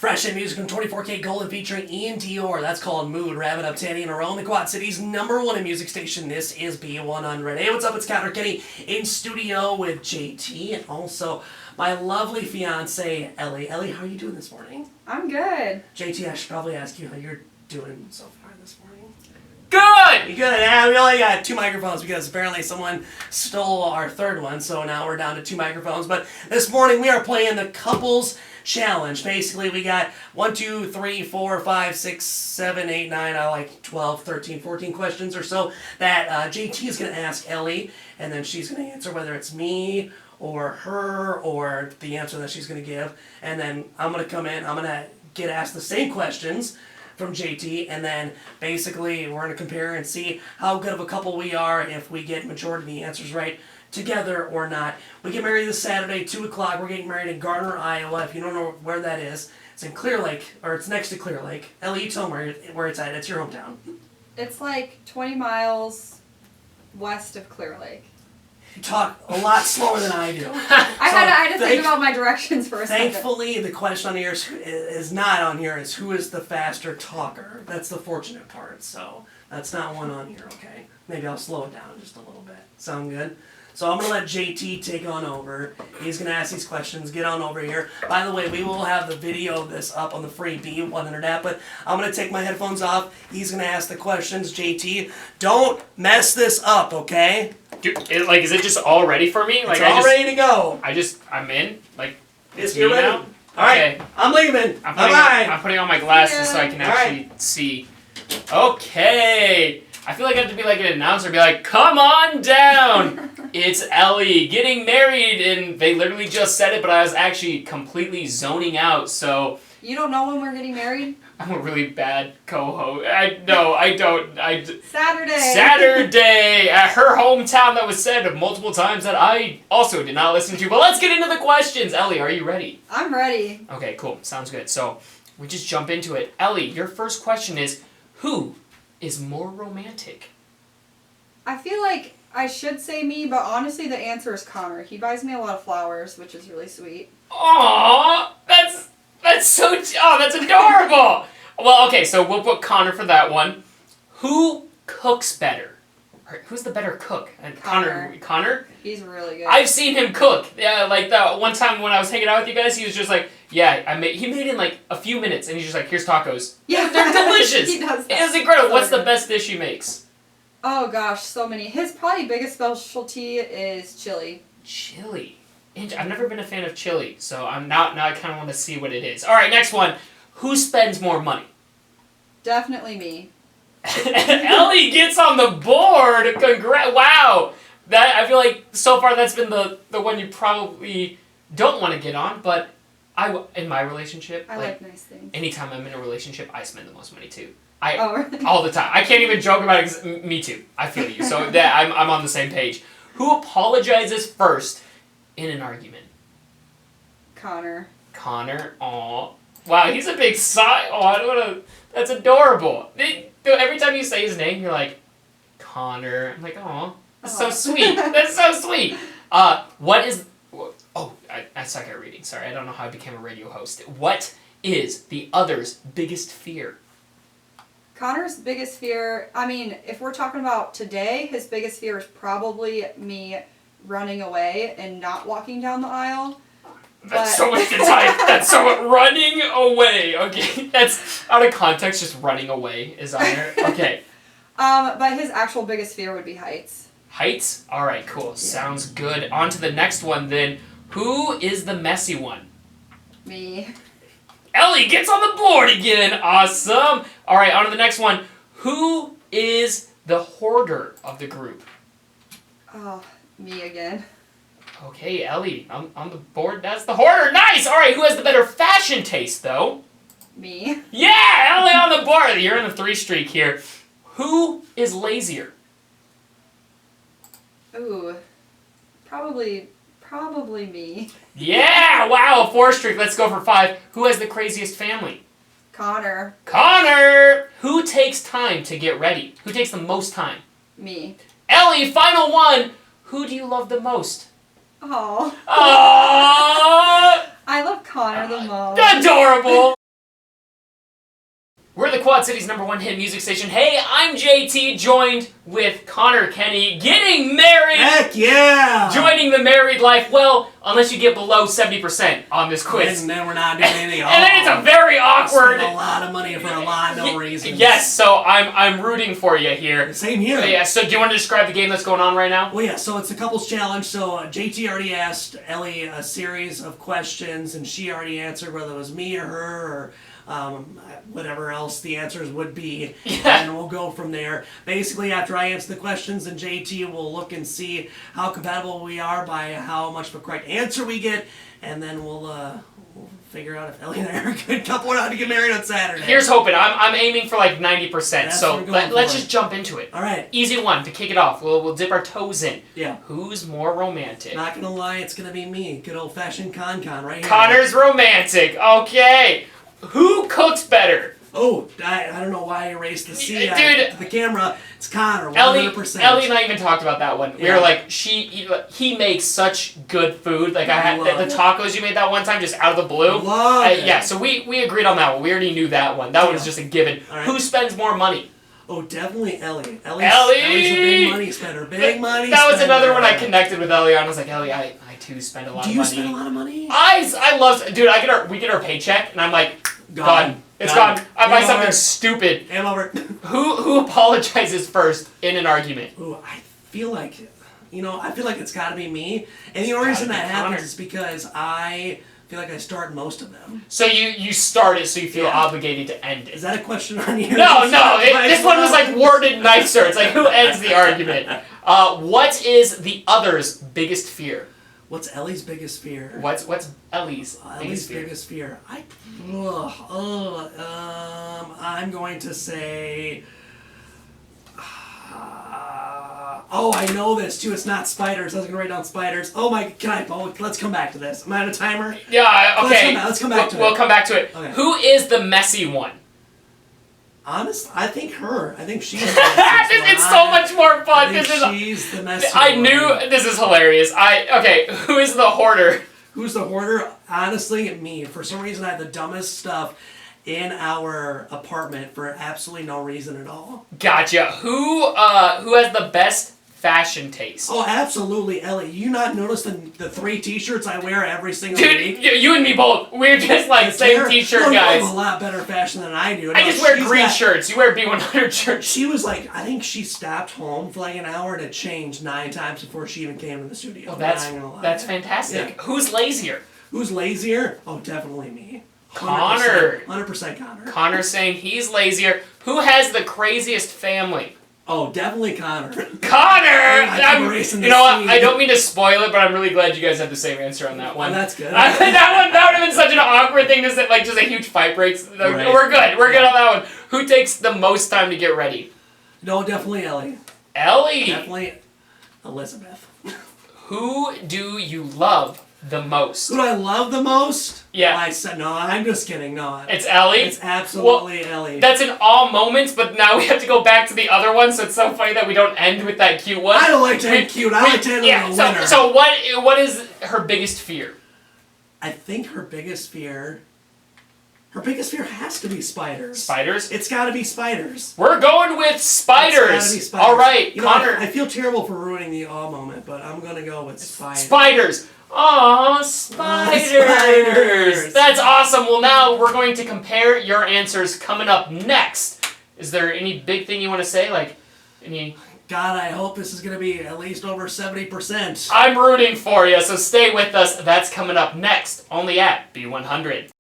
Fresh and music from 24K Golden featuring Ian Dior. That's called Mood. Wrapping up 10 in a row in the Quad Cities' #1 in music station. This is B100. Hey, what's up? It's Connor Ellie in studio with JT and also my lovely fiance Ellie. Ellie, how are you doing this morning? I'm good. JT, I should probably ask you how you're doing so far this morning. Good! You good? Yeah, we only got 2 microphones because apparently someone stole our third one, so now we're down to 2 microphones. But this morning we are playing the Couples Challenge. Basically, we got 1, 2, 3, 4, 5, 6, 7, 8, 9, I like 12, 13, 14 questions or so that JT is going to ask Ellie, and then she's going to answer whether it's me or her or the answer that she's going to give. And then I'm going to come in, I'm going to get asked the same questions from JT, and then basically we're going to compare and see how good of a couple we are if we get majority of the answers right together or not. We get married this Saturday, 2 o'clock. We're getting married in Garner, Iowa. If you don't know where that is, it's in Clear Lake, or it's next to Clear Lake. Ellie, you tell them where it's at. It's your hometown. It's like 20 miles west of Clear Lake. You talk a lot slower than I do. I had to think about my directions for a second. Thankfully, the question on here is not on here. Is who is the faster talker? That's the fortunate part. So that's not one on here. Okay, maybe I'll slow it down just a little bit. Sound good? So I'm going to let JT take on over. He's going to ask these questions. Get on over here. By the way, we will have the video of this up on the free B100 app, but I'm going to take my headphones off. He's going to ask the questions. JT, don't mess this up, okay? Dude, is it just all ready for me? It's all ready to go. I'm in? It's You're me ready. now? All right, Okay. I'm leaving. I'm Bye-bye. putting on my glasses so I can actually see. Okay. I feel like I have to be like an announcer, be like, come on down! It's Ellie getting married, and they literally just said it, but I was actually completely zoning out, so... You don't know when we're getting married? I'm a really bad co-host. I don't. Saturday! Saturday! At her hometown that was said multiple times that I also did not listen to. But let's get into the questions. Ellie, are you ready? I'm ready. Okay, cool. Sounds good. So, we just jump into it. Ellie, your first question is, who is more romantic? I feel like I should say me, but honestly the answer is Connor. He buys me a lot of flowers, which is really sweet. Aww! That's adorable! Well, okay, so we'll put Connor for that one. Who cooks better? Or who's the better cook? Connor? He's really good. I've seen him cook. Yeah, like that one time when I was hanging out with you guys, he was just like, yeah, he made in like a few minutes, and he's just like, here's tacos. Yeah. They're delicious. He does that. It's incredible. So What's the good. best dish he makes? Oh gosh, so many. His probably biggest specialty is chili. Chili. I've never been a fan of chili, so now I kind of want to see what it is. All right, next one. Who spends more money? Definitely me. Ellie gets on the board. Wow. That I feel like so far that's been the one you probably don't want to get on, but in my relationship, I like nice things. anytime I'm in a relationship, I spend the most money too. Really? All the time. I can't even joke about it. Me too. I feel you. So that I'm on the same page. Who apologizes first in an argument? Connor. Connor. Aw. Wow, he's a big sigh. Oh, I don't want to. That's adorable. Every time you say his name, you're like, Connor. I'm like, aw. That's so sweet. That's so sweet. What is... Oh, I suck at reading. Sorry, I don't know how I became a radio host. What is the other's biggest fear? Connor's biggest fear, I mean, if we're talking about today, his biggest fear is probably me running away and not walking down the aisle. That's so much to type. That's so running away. Okay, that's out of context. Just running away is on there. Okay. But his actual biggest fear would be heights. Heights? All right, cool. Yeah. Sounds good. On to the next one then. Who is the messy one? Me. Ellie gets on the board again. Awesome. All right, on to the next one. Who is the hoarder of the group? Oh, me again. Okay, Ellie, on the board. That's the hoarder. Nice. All right, who has the better fashion taste, though? Me. Yeah, Ellie on the board. You're in a 3 streak here. Who is lazier? Ooh. Probably me. Yeah, wow, 4 streak. Let's go for 5. Who has the craziest family? Connor. Connor! Who takes time to get ready? Who takes the most time? Me. Ellie, final one. Who do you love the most? Oh. Oh, I love Connor the most. adorable. We're the Quad City's #1 hit music station. Hey, I'm JT, joined with Connor Kenny, getting married! Heck yeah! Joining the married life, well, unless you get below 70% on this quiz. And then we're not doing anything. And then it's a very awkward... Spend a lot of money for a lot of no reason. Yes, so I'm rooting for you here. Same here. Yeah, so do you want to describe the game that's going on right now? Well, yeah, so it's a couples challenge. So JT already asked Ellie a series of questions, and she already answered whether it was me or her or whatever else the answers would be. Yeah. And we'll go from there. Basically, after I answer the questions, and JT will look and see how compatible we are by how much of a correct answer we get, and then we'll figure out if Ellie and I are a good couple or not to get married on Saturday. Here's hoping. I'm aiming for like 90%, That's so what we're going let's for. just jump into it. All right. Easy one to kick it off. We'll dip our toes in. Yeah. Who's more romantic? Not gonna lie, it's gonna be me. Good old-fashioned con right here. Connor's romantic. Okay. Who cooks better? Oh, I don't know why I erased the C Dude. to the camera. It's Connor, 100%. Ellie and I even talked about that one. We Yeah. were like, he makes such good food. Like I had the tacos you made that one time just out of the blue. Love it. Yeah, so we agreed on that one. We already knew that one. That one was just a given. All right. Who spends more money? Oh, definitely Ellie. Ellie! Ellie's a big money spender. Big money That was spender. another one I connected with Ellie on. I was like, Ellie, I too spend a lot Do of you money. spend a lot of money? I love, dude. We get our paycheck, and I'm like, gone. It's gone. I buy something stupid. Game over. Who apologizes first in an argument? Ooh, I feel like it's got to be me. And the only reason that happens is because I feel like I start most of them. So you start it, so you feel Yeah. obligated to end it. Is that a question on here? No. This one was like worded nicer. It's like who ends the argument? What is the other's biggest fear? What's Ellie's biggest fear? What's Ellie's Ellie's biggest fear? I'm going to say. I know this too. It's not spiders. I was gonna write down spiders. Let's come back to this. Am I on a timer? Yeah. Okay. Let's come back to it. We'll come back to it. Okay. Who is the messy one? Honest, I think her. I think she's. It's so much more fun. She's the messy I one. knew this is hilarious. Who is the hoarder? Who's the hoarder? Honestly, me. For some reason, I have the dumbest stuff in our apartment for absolutely no reason at all. Gotcha. Who has the best fashion taste? Oh, absolutely, Ellie. You not notice the 3 T-shirts I wear every single Dude, week? you and me both. We're just like same T-shirt You guys. have a lot better fashion than I do. I just wear green shirts. You wear B100 shirts. She was like, I think she stopped home for like an hour to change 9 times before she even came to the studio. Well, that's fantastic. Yeah. Who's lazier? Who's lazier? Oh, definitely me. 100%, Connor. 100% Connor. Connor's saying he's lazier. Who has the craziest family? Oh, definitely Connor. Connor! I'm erasing You know what? the I don't mean to spoil it, but I'm really glad you guys had the same answer on that one. Oh, that's good. that would have been such an awkward thing to say, like just a huge fight breaks. Right. We're good. We're good on that one. Who takes the most time to get ready? No, definitely Ellie. Ellie! Definitely Elizabeth. Who do you love the most? Who do I love the most? Yeah. No, I'm just kidding. No. It's Ellie? It's absolutely Ellie. That's in all moments, but now we have to go back to the other one, so it's so funny that we don't end with that cute one. I don't like to end cute. I like to end with a winner. So what is her biggest fear? I think her biggest fear has to be spiders. Spiders? It's got to be spiders. We're going with spiders. It's gotta be spiders. All right, you know, Connor. I feel terrible for ruining the all moment, but I'm gonna go with spiders. Spiders. Aw, spiders. Spiders. That's awesome. Well, now we're going to compare your answers coming up next. Is there any big thing you want to say? Like, any... God, I hope this is gonna be at least over 70%. I'm rooting for you, so stay with us. That's coming up next, only at B100.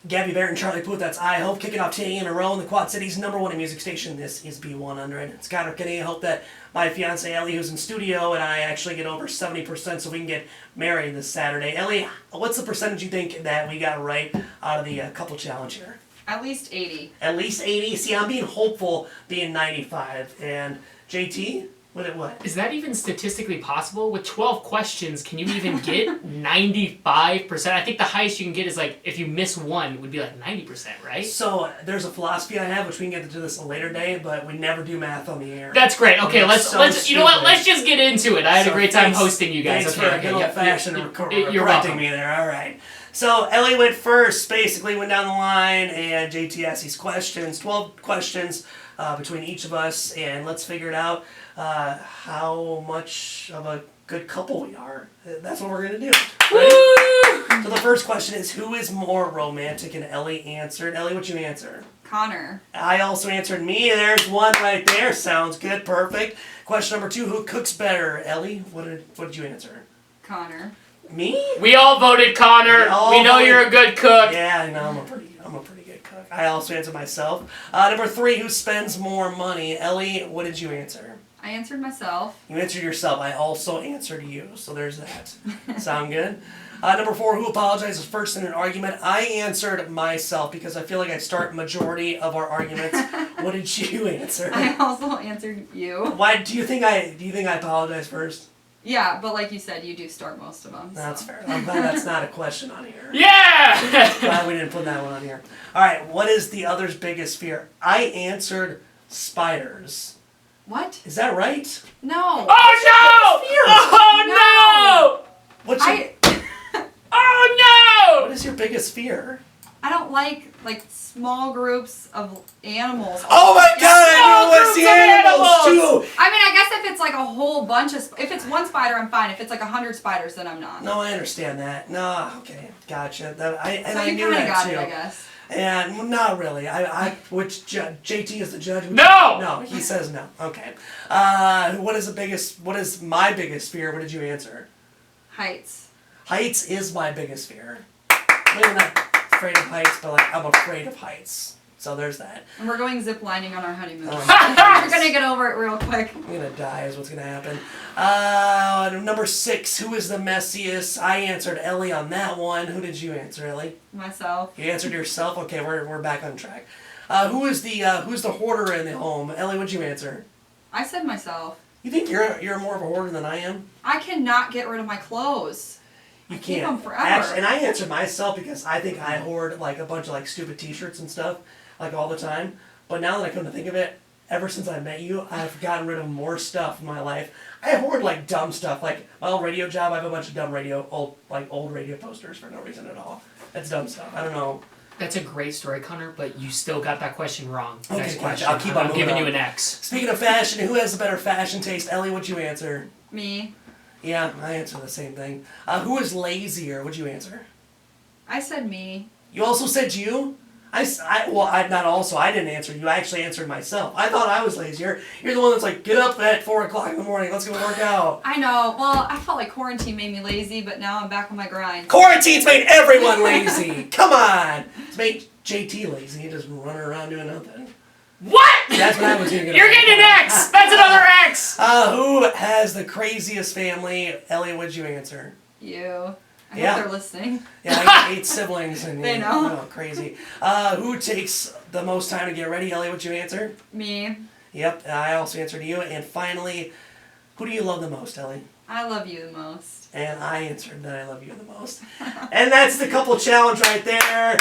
Gabby Barrett and Charlie Puth, that's I Hope, kicking off 10 in a row in the Quad Cities' #1 music station. This is B100. It's Connor Kenny. I hope that my fiance Ellie, who's in studio, and I actually get over 70% so we can get married this Saturday. Ellie, what's the percentage you think that we got right out of the couple challenge here? At least 80. At least 80? See, I'm being hopeful, being 95. And JT? What? Is that even statistically possible? With 12 questions, can you even get 95%? I think the highest you can get is like, if you miss one, would be like 90%, right? So, there's a philosophy I have, which we can get into this a later day, but we never do math on the air. That's great. Okay, let's you know what? stupid. Let's just get into it. I had a great time hosting you guys. Thanks okay, for a good old-fashioned you're correcting welcome. me there. All right. So Ellie went first, basically went down the line, and JT asked these questions, 12 questions between each of us, and let's figure it out how much of a good couple we are. That's what we're going to do. Ready? So the first question is, who is more romantic? And Ellie answered. Ellie, what'd you answer? Connor. I also answered me. There's one right there. Sounds good. Perfect. Question number 2, who cooks better? Ellie, what did you answer? Connor. Me? We all voted Connor. We know you're a good cook. Yeah, no, I'm a pretty good cook. I also answered myself. Number 3, who spends more money? Ellie, what did you answer? I answered myself. You answered yourself. I also answered you. So there's that. Sound good? Number 4, who apologizes first in an argument? I answered myself because I feel like I start majority of our arguments. What did you answer? I also answered you. Why do you think I apologize first? Yeah, but like you said, you do start most of them. That's fair. I'm glad that's not a question on here. Yeah! Glad we didn't put that one on here. All right, what is the other's biggest fear? I answered spiders. What? Is that right? No. Oh no! What's your, Oh no! what is your biggest fear? I don't like small groups of animals. Oh my god, I know it's the animals too! I mean, I guess if it's like a whole bunch of, if it's one spider, I'm fine. If it's like 100 spiders, then I'm not. No, I understand that. No, okay, gotcha. I So you knew that got too. it, I guess. And not really. Which JT is the judge? No! No, he says no. Okay. What is my biggest fear? What did you answer? Heights. Heights is my biggest fear. Maybe not afraid of heights, but I'm afraid of heights. So there's that. And we're going zip lining on our honeymoon. Oh my We're gonna get over it real quick. I'm gonna die is what's gonna happen. Number 6, who is the messiest? I answered Ellie on that one. Who did you answer, Ellie? Myself. You answered yourself? Okay, we're back on track. Who's the hoarder in the home? Ellie, what'd you answer? I said myself. You think you're more of a hoarder than I am? I cannot get rid of my clothes. You keep can't. them forever. Actually, and I answered myself because I think I hoard a bunch of stupid T-shirts and stuff all the time. But now that I come to think of it, ever since I met you, I've gotten rid of more stuff in my life. I hoard dumb stuff. Like my old radio job, I have a bunch of dumb old radio posters for no reason at all. That's dumb stuff. I don't know. That's a great story, Connor, but you still got that question wrong. Okay, Next gotcha. question. I'll keep on I'm moving giving on. you an X. Speaking of fashion, who has a better fashion taste? Ellie, what'd you answer? Me. Yeah, I answered the same thing. Who is lazier? What'd you answer? I said me. You also said you? I didn't answer you. I actually answered myself. I thought I was lazier. You're the one that's get up at 4 o'clock in the morning. Let's go work out. I know. Well, I felt like quarantine made me lazy, but now I'm back on my grind. Quarantine's made everyone lazy. Come on. It's made JT lazy. He just running around doing nothing. What? That's what I was thinking. You're getting an X! That's another X! Who has the craziest family? Ellie, what'd you answer? You. I Yeah. hope they're listening. Yeah, I got 8 siblings and They know. Crazy. Who takes the most time to get ready? Ellie, what'd you answer? Me. Yep, I also answered you. And finally, who do you love the most, Ellie? I love you the most. And I answered that I love you the most. And that's the couple challenge right there.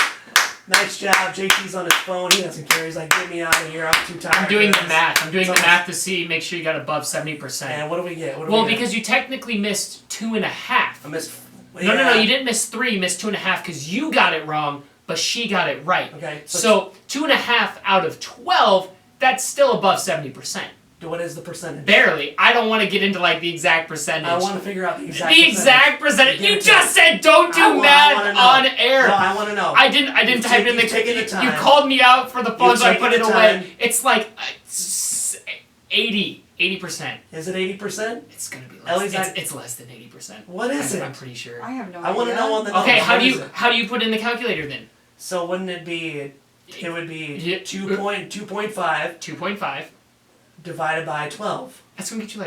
Nice job. JT's on his phone. He doesn't care. He's like, get me out of here. I'm too tired. I'm doing for the this." math. I'm doing So- the math to see, make sure you got above 70%. And what do we get? Well, because you technically missed 2.5. I missed... No, you didn't miss 3, you missed 2.5 because you got it wrong, but she got it right. Okay. So 2.5 out of 12, that's still above 70%. What is the percentage? Barely. I don't want to get into the exact percentage. I want to figure out the exact The exact percentage. Give You it to just me. said don't do I wanna math know. on air. No, I want to know. I didn't You've type in the. you've taken the time. You called me out for the phone, You've so I taken put it the away. time. It's 80%. Is it 80%? It's gonna be Ellie's less. not- It's less than 80%. What is it? I'm pretty sure. I have no idea. I want to know on the Okay, numbers. how What do is you it? how do you put in the calculator then? So wouldn't it be... It would be Yeah. 2.5 2.5. divided by 12. That's gonna get you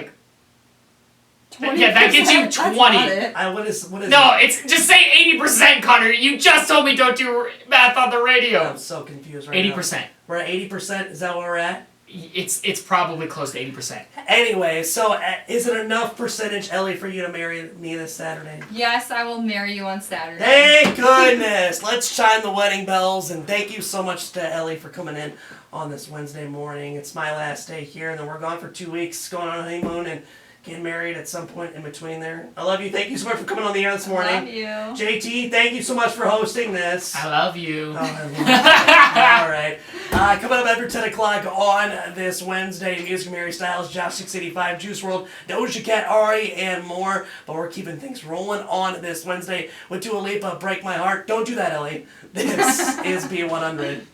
20%? Yeah, that gets you That's 20. not it. What is No, it? it's just say 80%, Connor. You just told me don't do math on the radio. I'm so confused right now. 80%. We're at 80%? Is that where we're at? It's probably close to 80%. Anyway, so is it enough percentage, Ellie, for you to marry me this Saturday? Yes, I will marry you on Saturday. Thank goodness! Let's chime the wedding bells, and thank you so much to Ellie for coming in on this Wednesday morning. It's my last day here, and then we're gone for 2 weeks, going on a honeymoon, and get married at some point in between there. I love you. Thank you so much for coming on the air this morning. Love you. JT, thank you so much for hosting this. I love you. Oh, I love you. All right. Coming up after 10 o'clock on this Wednesday, Music Mary Styles, Josh 685, Juice WRLD, Doja Cat, Ari, and more. But we're keeping things rolling on this Wednesday with Dua Lipa, Break My Heart. Don't do that, Ellie. This is B100.